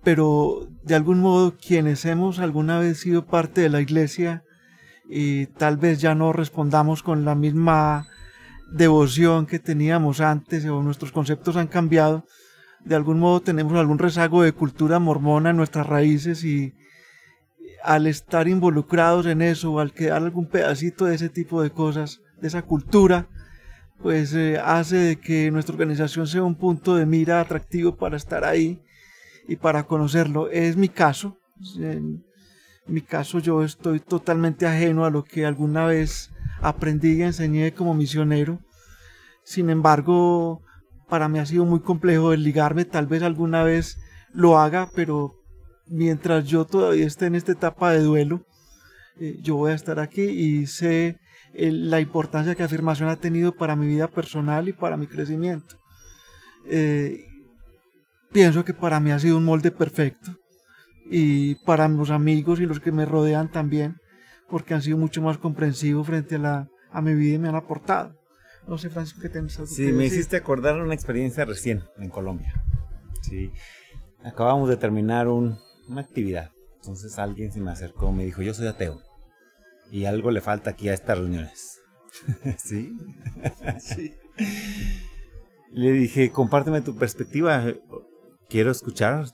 pero de algún modo quienes hemos alguna vez sido parte de la iglesia y tal vez ya no respondamos con la misma devoción que teníamos antes o nuestros conceptos han cambiado, de algún modo tenemos algún rezago de cultura mormona en nuestras raíces y al estar involucrados en eso o al quedar algún pedacito de ese tipo de cosas, de esa cultura, pues hace de que nuestra organización sea un punto de mira atractivo para estar ahí y para conocerlo. Es mi caso. En mi caso yo estoy totalmente ajeno a lo que alguna vez aprendí y enseñé como misionero. Sin embargo, para mí ha sido muy complejo desligarme, tal vez alguna vez lo haga, pero mientras yo todavía esté en esta etapa de duelo, yo voy a estar aquí y sé la importancia que Afirmación ha tenido para mi vida personal y para mi crecimiento. Pienso que para mí ha sido un molde perfecto y para los amigos y los que me rodean también, porque han sido mucho más comprensivos frente a mi vida y me han aportado. No sé, Francisco, ¿qué tienes algo que decir? Me hiciste acordar una experiencia recién en Colombia. Sí, acabamos de terminar una actividad. Entonces alguien se me acercó y me dijo, yo soy ateo y algo le falta aquí a estas reuniones. ¿Sí? Sí. Le dije, compárteme tu perspectiva, quiero escuchar.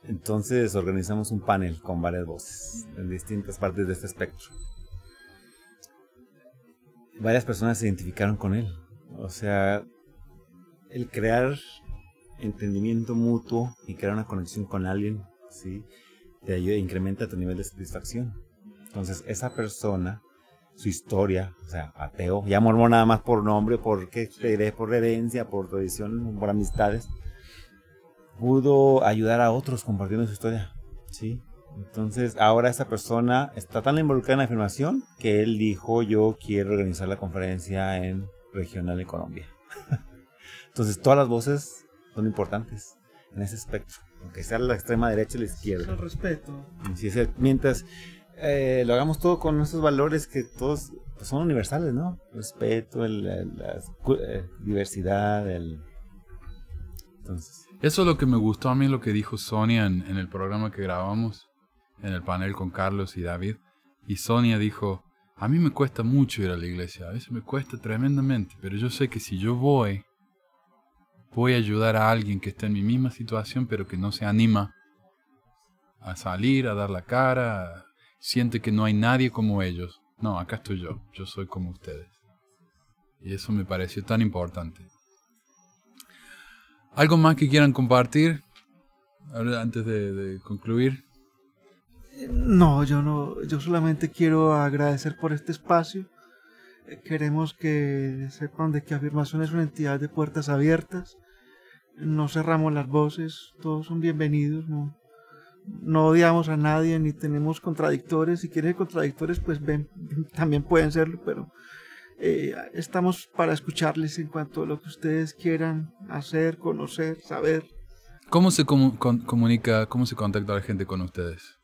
Entonces organizamos un panel con varias voces en distintas partes de este espectro. Varias personas se identificaron con él. O sea, el crear entendimiento mutuo y crear una conexión con alguien, ¿sí? te ayuda, incrementa tu nivel de satisfacción. Entonces, esa persona, su historia, o sea, ateo, ya mormón nada más por nombre, por herencia, por tradición, por amistades, pudo ayudar a otros compartiendo su historia, ¿sí? Entonces, ahora esa persona está tan involucrada en la afirmación que él dijo, yo quiero organizar la conferencia regional en Colombia. Entonces, todas las voces son importantes en ese espectro, aunque sea la extrema derecha y la izquierda. El respeto. Mientras lo hagamos todo con esos valores que todos pues, son universales, ¿no? Respeto, la diversidad, Entonces... Eso es lo que me gustó a mí, lo que dijo Sonia en el programa que grabamos, en el panel con Carlos y David. Y Sonia dijo, a mí me cuesta mucho ir a la iglesia, a veces me cuesta tremendamente, pero yo sé que si yo voy a ayudar a alguien que está en mi misma situación, pero que no se anima a salir, a dar la cara, siente que no hay nadie como ellos. No, acá estoy yo soy como ustedes. Y eso me pareció tan importante. ¿Algo más que quieran compartir antes de concluir? No, yo solamente quiero agradecer por este espacio. Queremos que sepan de que Afirmación es una entidad de puertas abiertas. No cerramos las voces, todos son bienvenidos, no odiamos a nadie ni tenemos contradictores. Si quieren contradictores, pues también pueden serlo, pero estamos para escucharles en cuanto a lo que ustedes quieran hacer, conocer, saber. ¿Cómo se comunica, cómo se contacta la gente con ustedes?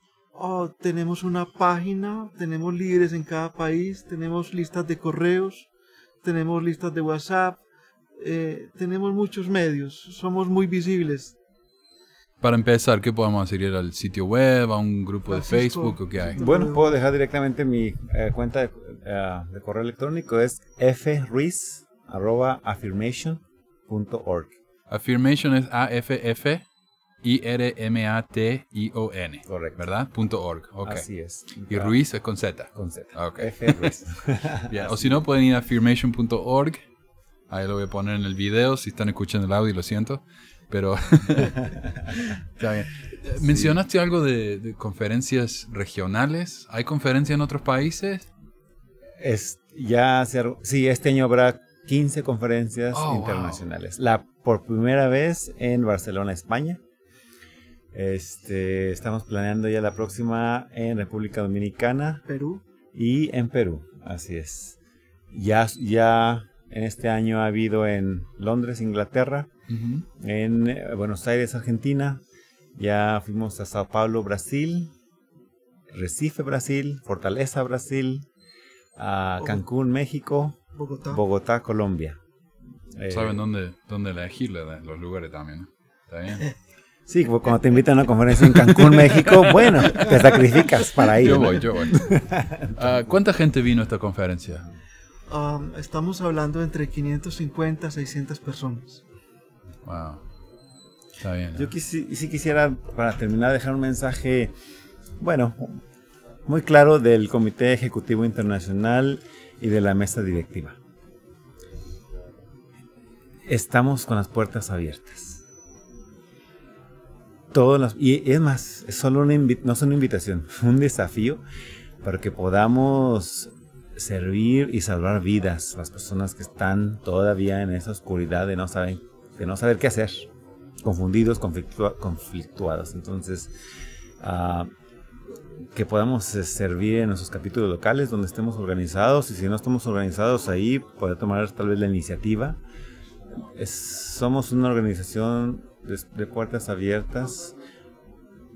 Tenemos una página, tenemos líderes en cada país, tenemos listas de correos, tenemos listas de WhatsApp, tenemos muchos medios, somos muy visibles. Para empezar, ¿qué podemos hacer? ¿Ir al sitio web, a un grupo de Facebook o qué hay? Bueno, puedo dejar directamente mi cuenta de correo electrónico, es fraffirmation@affirmation.org. Affirmation es AFFIRMATION. Correcto. ¿Verdad? .org. Okay. Así es. Y Ruiz es con Z. Con Z. Okay. F. Ruiz. Bien. O si no, pueden ir a affirmation.org. Ahí lo voy a poner en el video. Si están escuchando el audio, lo siento. Pero está bien. Sí. ¿Mencionaste algo de conferencias regionales? ¿Hay conferencias en otros países? Sí, este año habrá 15 conferencias internacionales. Wow. Por primera vez en Barcelona, España. Estamos planeando ya la próxima en República Dominicana. Perú. Y en Perú, así es. Ya en este año ha habido en Londres, Inglaterra, en Buenos Aires, Argentina. Ya fuimos a Sao Paulo, Brasil, Recife, Brasil, Fortaleza, Brasil, a Cancún, México, Bogotá, Colombia. ¿Saben dónde elegir los lugares también? ¿No? ¿Está bien? Sí, cuando te invitan a una conferencia en Cancún, México, bueno, te sacrificas para ir. Yo voy. ¿Cuánta gente vino a esta conferencia? Estamos hablando entre 550 a 600 personas. Wow. Está bien. Yo sí quisiera, para terminar, dejar un mensaje, bueno, muy claro del Comité Ejecutivo Internacional y de la mesa directiva. Estamos con las puertas abiertas. Y es más, es solo no es una invitación, un desafío para que podamos servir y salvar vidas, las personas que están todavía en esa oscuridad de no saber qué hacer, confundidos, conflictuados. Entonces, que podamos servir en nuestros capítulos locales donde estemos organizados, y si no estamos organizados ahí, poder tomar tal vez la iniciativa. Somos una organización de puertas abiertas.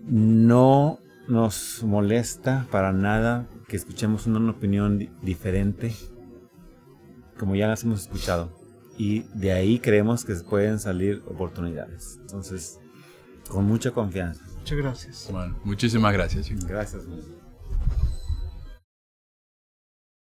No nos molesta para nada que escuchemos una opinión diferente, como ya las hemos escuchado, y de ahí creemos que pueden salir oportunidades. Entonces, con mucha confianza. Muchas gracias. Bueno, muchísimas gracias, chicos. Gracias.